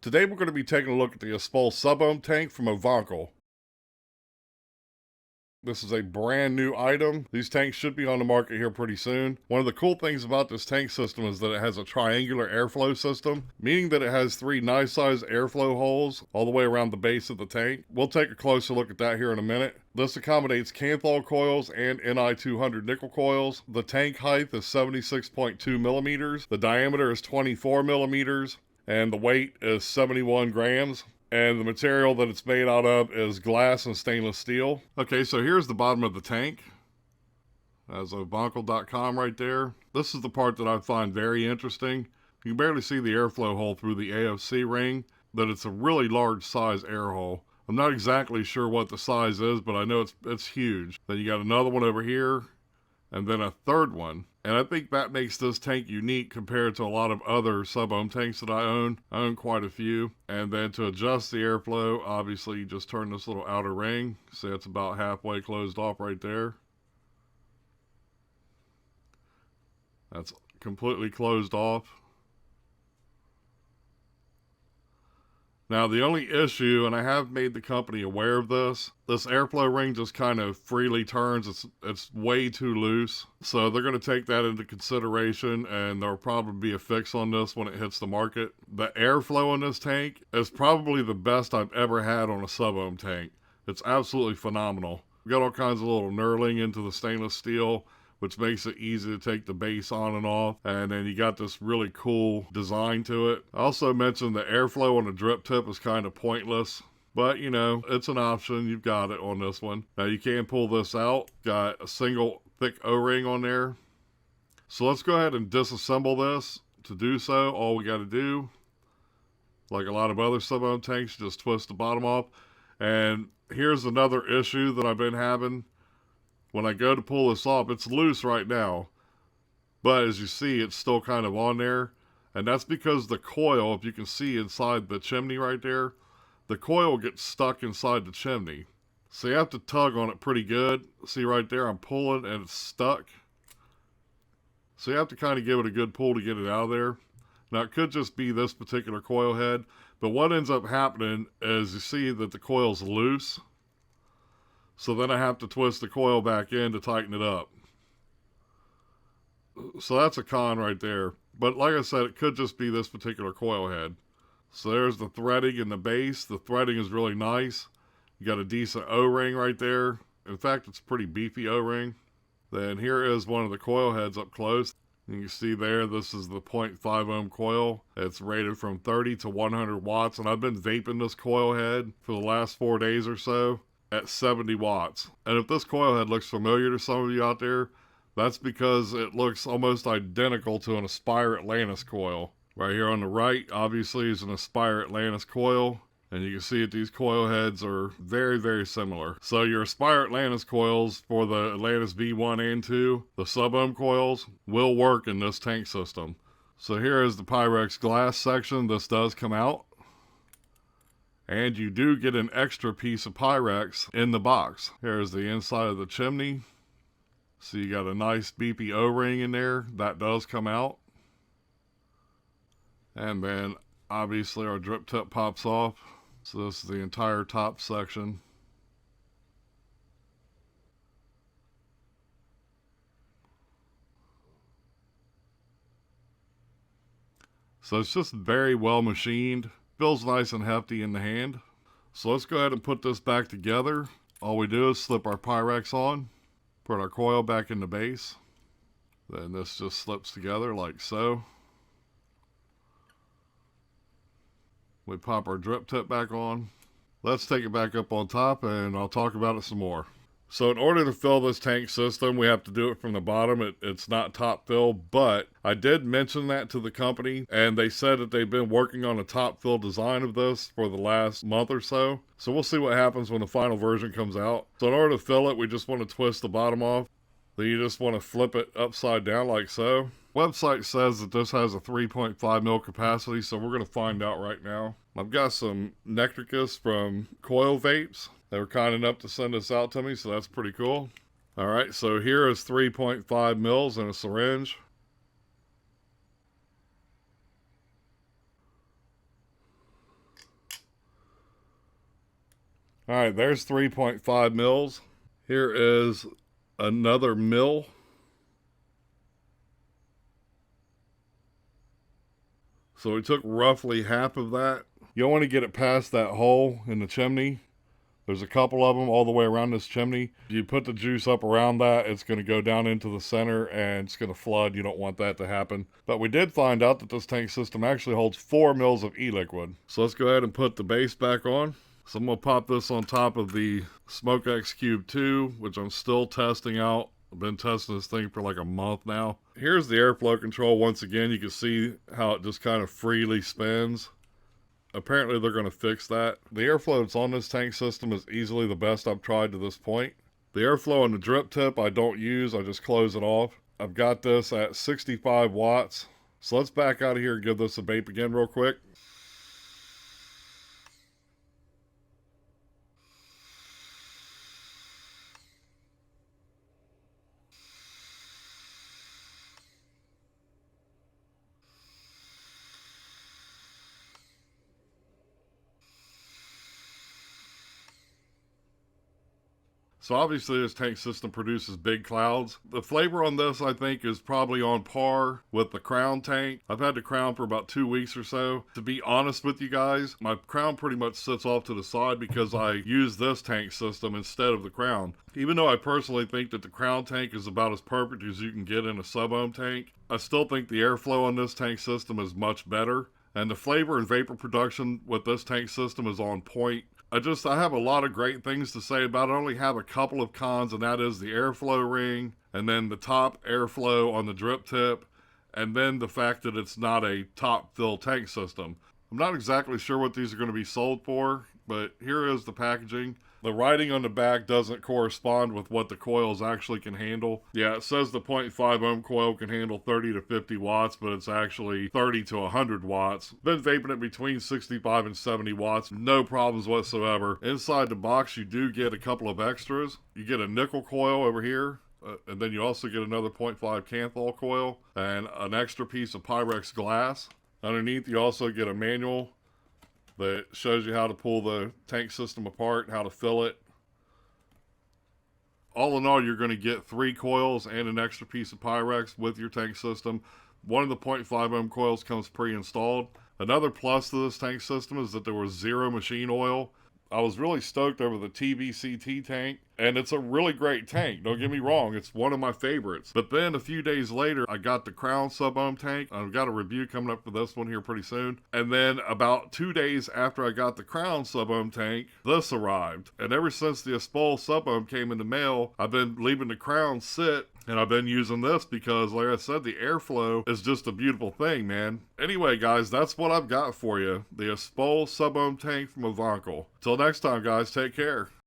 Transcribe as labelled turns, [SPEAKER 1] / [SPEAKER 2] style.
[SPEAKER 1] Today we're going to be taking a look at the Espole sub-ohm tank from Ovancl. This is a brand new item. These tanks should be on the market here pretty soon. One of the cool things about this tank system is that it has a triangular airflow system, meaning that it has 3 nice sized airflow holes all the way around the base of the tank. We'll take a closer look at that here in a minute. This accommodates Kanthal coils and Ni200 nickel coils. The tank height is 76.2 millimeters. The diameter is 24 millimeters. And the weight is 71 grams. And the material that it's made out of is glass and stainless steel. Okay, so here's the bottom of the tank. That's Ovancl.com right there. This is the part that I find very interesting. You can barely see the airflow hole through the AFC ring, but it's a really large size air hole. I'm not exactly sure what the size is, but I know it's huge. Then you got another one over here, and then a third one. And I think that makes this tank unique compared to a lot of other sub-ohm tanks that I own. I own quite a few. And then to adjust the airflow, obviously you just turn this little outer ring. See, it's about halfway closed off right there. That's completely closed off. Now the only issue, and I have made the company aware of this airflow ring just kind of freely turns. It's way too loose. So they're going to take that into consideration, and there'll probably be a fix on this when it hits the market. The airflow in this tank is probably the best I've ever had on a sub-ohm tank. It's absolutely phenomenal. We got all kinds of little knurling into the stainless steel, which makes it easy to take the base on and off. And then you got this really cool design to it. I also mentioned the airflow on the drip tip is kind of pointless, but you know, it's an option. You've got it on this one. Now you can pull this out. Got a single thick O-ring on there. So let's go ahead and disassemble this. To do so, all we got to do, like a lot of other sub-ohm tanks, just twist the bottom off. And here's another issue that I've been having. When I go to pull this off, it's loose right now, but as you see, it's still kind of on there, and that's because the coil, if you can see inside the chimney right there, the coil gets stuck inside the chimney. So you have to tug on it pretty good. See right there, I'm pulling and it's stuck. So you have to kind of give it a good pull to get it out of there. Now it could just be this particular coil head, but what ends up happening is you see that the coil's loose. So then I have to twist the coil back in to tighten it up. So that's a con right there. But like I said, it could just be this particular coil head. So there's the threading in the base. The threading is really nice. You got a decent O-ring right there. In fact, it's a pretty beefy O-ring. Then here is one of the coil heads up close. You can see there, this is the 0.5 ohm coil. It's rated from 30 to 100 watts. And I've been vaping this coil head for the last 4 days or so at 70 watts. And if this coil head looks familiar to some of you out there, that's because it looks almost identical to an Aspire Atlantis coil. Right here on the right, obviously, is an Aspire Atlantis coil. And you can see that these coil heads are very, very similar. So your Aspire Atlantis coils for the Atlantis V1 and 2, the sub-ohm coils, will work in this tank system. So here is the Pyrex glass section. This does come out. And you do get an extra piece of Pyrex in the box. Here's the inside of the chimney. So you got a nice beefy O-ring in there. That does come out. And then obviously our drip tip pops off. So this is the entire top section. So it's just very well machined. Feels nice and hefty in the hand. So let's go ahead and put this back together. All we do is slip our Pyrex on, put our coil back in the base. Then this just slips together like so. We pop our drip tip back on. Let's take it back up on top and I'll talk about it some more. So in order to fill this tank system, we have to do it from the bottom. It's not top fill, but I did mention that to the company, and they said that they've been working on a top fill design of this for the last month or so. So we'll see what happens when the final version comes out. So in order to fill it, we just want to twist the bottom off. Then you just want to flip it upside down like so. Website says that this has a 3.5 mil capacity, so we're going to find out right now. I've got some Nectricus from Coil Vapes. They were kind enough to send this out to me, so that's pretty cool. Alright, so here is 3.5 mils in a syringe. All right, there's 3.5 mils. Here is another mil. So we took roughly half of that. You'll want to get it past that hole in the chimney. There's a couple of them all the way around this chimney. If you put the juice up around that, it's going to go down into the center and it's going to flood. You don't want that to happen. But we did find out that this tank system actually holds 4 mils of e-liquid. So let's go ahead and put the base back on. So I'm going to pop this on top of the SmokeX Cube 2, which I'm still testing out. I've been testing this thing for like a month now. Here's the airflow control. Once again, you can see how it just kind of freely spins. Apparently they're going to fix that. The airflow that's on this tank system is easily the best I've tried to this point. The airflow on the drip tip I don't use, I just close it off. I've got this at 65 watts. So let's back out of here and give this a vape again real quick. So obviously this tank system produces big clouds. The flavor on this I think is probably on par with the Crown tank. I've had the Crown for about 2 weeks or so. To be honest with you guys, my Crown pretty much sits off to the side because I use this tank system instead of the Crown. Even though I personally think that the Crown tank is about as perfect as you can get in a sub-ohm tank, I still think the airflow on this tank system is much better. And the flavor and vapor production with this tank system is on point. I have a lot of great things to say about it. I only have a couple of cons, and that is the airflow ring, and then the top airflow on the drip tip, and then the fact that it's not a top fill tank system. I'm not exactly sure what these are going to be sold for, but here is the packaging. The writing on the back doesn't correspond with what the coils actually can handle. Yeah, it says the 0.5 ohm coil can handle 30 to 50 watts, but it's actually 30 to 100 watts. Been vaping it between 65 and 70 watts, no problems whatsoever. Inside the box, you do get a couple of extras. You get a nickel coil over here. And then you also get another 0.5 Kanthal coil and an extra piece of Pyrex glass. Underneath, you also get a manual that shows you how to pull the tank system apart, how to fill it. All in all, you're going to get 3 coils and an extra piece of Pyrex with your tank system. One of the 0.5 ohm coils comes pre-installed. Another plus to this tank system is that there was 0 machine oil. I was really stoked over the TVCT tank, and it's a really great tank. Don't get me wrong, it's one of my favorites. But then a few days later, I got the Crown sub-ohm tank. I've got a review coming up for this one here pretty soon. And then about 2 days after I got the Crown sub-ohm tank, this arrived. And ever since the Espole sub-ohm came in the mail, I've been leaving the Crown sit, and I've been using this because, like I said, the airflow is just a beautiful thing, man. Anyway, guys, that's what I've got for you. The Espole sub-ohm tank from Ovancl. Till next time, guys, take care.